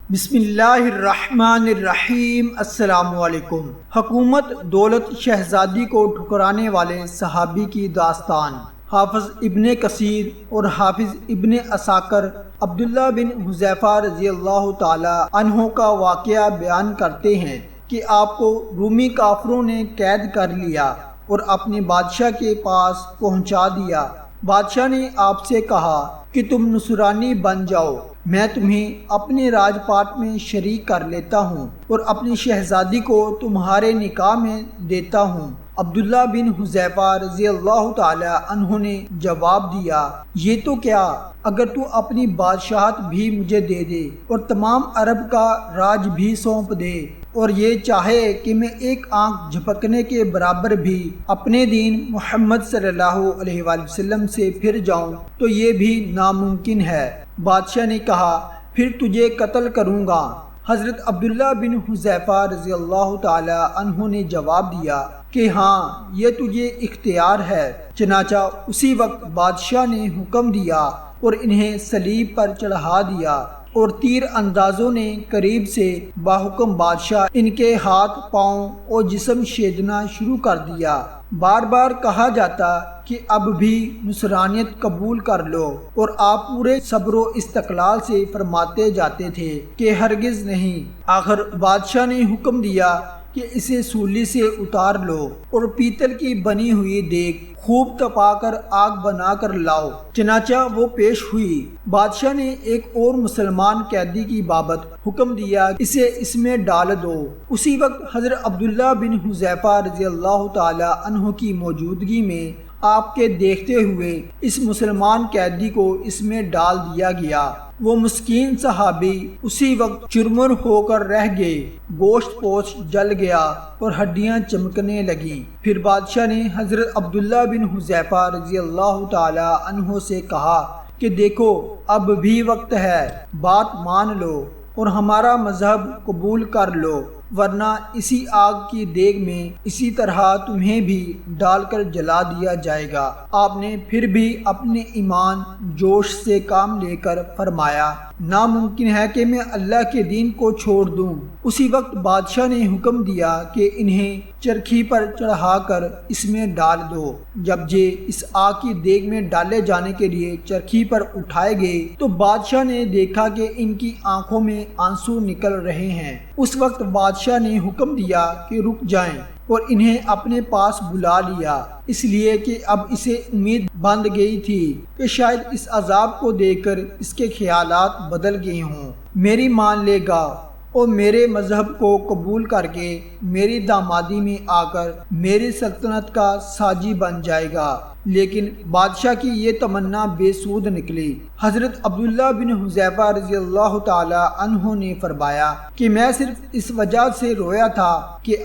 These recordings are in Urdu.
بسم اللہ الرحمن الرحیم۔ السلام علیکم۔ حکومت دولت شہزادی کو ٹھکرانے والے صحابی کی داستان۔ حافظ ابن کثیر اور حافظ ابن عساکر عبداللہ بن حذیفہ رضی اللہ تعالی عنہ کا واقعہ بیان کرتے ہیں کہ آپ کو رومی کافروں نے قید کر لیا اور اپنے بادشاہ کے پاس پہنچا دیا۔ بادشاہ نے آپ سے کہا کہ تم نصرانی بن جاؤ، میں تمہیں اپنے راج پاٹ میں شریک کر لیتا ہوں اور اپنی شہزادی کو تمہارے نکاح میں دیتا ہوں۔ عبداللہ بن حذیفہ رضی اللہ تعالی عنہ نے جواب دیا، یہ تو کیا، اگر تو اپنی بادشاہت بھی مجھے دے دے اور تمام عرب کا راج بھی سونپ دے اور یہ چاہے کہ میں ایک آنکھ جھپکنے کے برابر بھی اپنے دین محمد صلی اللہ علیہ وآلہ وسلم سے پھر جاؤں تو یہ بھی ناممکن ہے۔ بادشاہ نے کہا، پھر تجھے قتل کروں گا۔ حضرت عبداللہ بن حذیفہ رضی اللہ تعالی عنہ نے جواب دیا کہ ہاں، یہ تجھے اختیار ہے۔ چنانچہ اسی وقت بادشاہ نے حکم دیا اور انہیں صلیب پر چڑھا دیا اور تیر اندازوں نے قریب سے باحکم بادشاہ ان کے ہاتھ، پاؤں اور جسم شیدنا شروع کر دیا۔ بار بار کہا جاتا کہ اب بھی نصرانیت قبول کر لو اور آپ پورے صبر و استقلال سے فرماتے جاتے تھے کہ ہرگز نہیں۔ آخر بادشاہ نے حکم دیا کہ اسے سولی سے اتار لو اور پیتل کی بنی ہوئی دیگ خوب تپا کر آگ بنا کر لاؤ۔ چنانچہ وہ پیش ہوئی۔ بادشاہ نے ایک اور مسلمان قیدی کی بابت حکم دیا، اسے اس میں ڈال دو۔ اسی وقت حضرت عبداللہ بن حذیفہ رضی اللہ تعالی عنہ کی موجودگی میں آپ کے دیکھتے ہوئے اس مسلمان قیدی کو اس میں ڈال دیا گیا۔ وہ مسکین صحابی اسی وقت چرمر ہو کر رہ گئے، گوشت پوش جل گیا اور ہڈیاں چمکنے لگیں۔ پھر بادشاہ نے حضرت عبداللہ بن حذیفہ رضی اللہ تعالی عنہ سے کہا کہ دیکھو، اب بھی وقت ہے، بات مان لو اور ہمارا مذہب قبول کر لو، ورنہ اسی آگ کی دیگ میں اسی طرح تمہیں بھی ڈال کر جلا دیا جائے گا۔ آپ نے پھر بھی اپنے ایمان جوش سے کام لے کر فرمایا، ناممکن ہے کہ میں اللہ کے دین کو چھوڑ دوں۔ اسی وقت بادشاہ نے حکم دیا کہ انہیں چرخی پر چڑھا کر اس میں ڈال دو۔ جب یہ اس آگ کی دیگ میں ڈالے جانے کے لیے چرخی پر اٹھائے گئے تو بادشاہ نے دیکھا کہ ان کی آنکھوں میں آنسو نکل رہے ہیں۔ اس وقت بادشاہ نے حکم دیا کہ رک جائیں اور انہیں اپنے پاس بلا لیا، اس لیے کہ اب اسے امید بندھ گئی تھی کہ شاید اس عذاب کو دیکھ کر اس کے خیالات بدل گئے ہوں، میری مان لے گا اور میرے مذہب کو قبول کر کے میری دامادی میں آ کر میری سلطنت کا ساجی بن جائے گا۔ لیکن بادشاہ کی یہ تمنا بے سود نکلی۔ حضرت عبداللہ بن حذیفہ رضی اللہ تعالی عنہ نے فرمایا کہ میں صرف اس وجہ سے رویا تھا کہ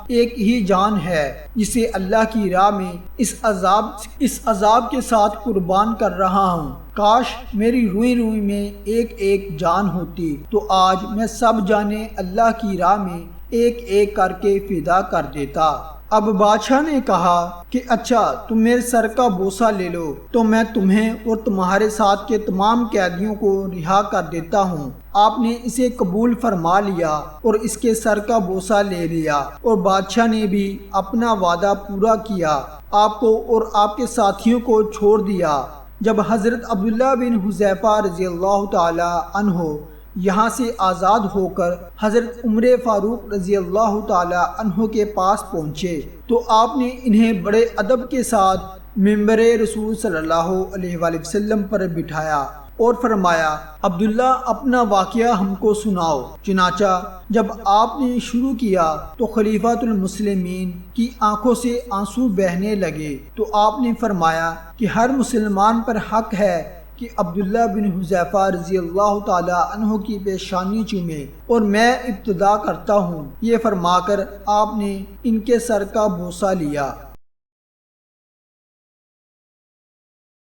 ایک ہی جان ہے جسے اللہ کی راہ میں اس عذاب کے ساتھ قربان کر رہا ہوں۔ کاش میری روئی روئی میں ایک ایک جان ہوتی تو آج میں سب جانیں اللہ کی راہ میں ایک ایک کر کے فدا کر دیتا۔ اب بادشاہ نے کہا کہ اچھا، تم میرے سر کا بوسہ لے لو تو میں تمہیں اور تمہارے ساتھ کے تمام قیدیوں کو رہا کر دیتا ہوں۔ آپ نے اسے قبول فرما لیا اور اس کے سر کا بوسہ لے لیا اور بادشاہ نے بھی اپنا وعدہ پورا کیا، آپ کو اور آپ کے ساتھیوں کو چھوڑ دیا۔ جب حضرت عبداللہ بن حذیفہ رضی اللہ تعالی عنہ یہاں سے آزاد ہو کر حضرت عمر فاروق رضی اللہ تعالی عنہ کے پاس پہنچے تو آپ نے انہیں بڑے ادب کے ساتھ ممبر رسول صلی اللہ علیہ وآلہ وسلم پر بٹھایا اور فرمایا، عبداللہ اپنا واقعہ ہم کو سناؤ۔ چنانچہ جب آپ نے شروع کیا تو خلیفۃ المسلمین کی آنکھوں سے آنسو بہنے لگے تو آپ نے فرمایا کہ ہر مسلمان پر حق ہے کہ عبداللہ بن حذیفہ رضی اللہ تعالی عنہ کی پیشانی چومے اور میں ابتدا کرتا ہوں۔ یہ فرما کر آپ نے ان کے سر کا بوسہ لیا۔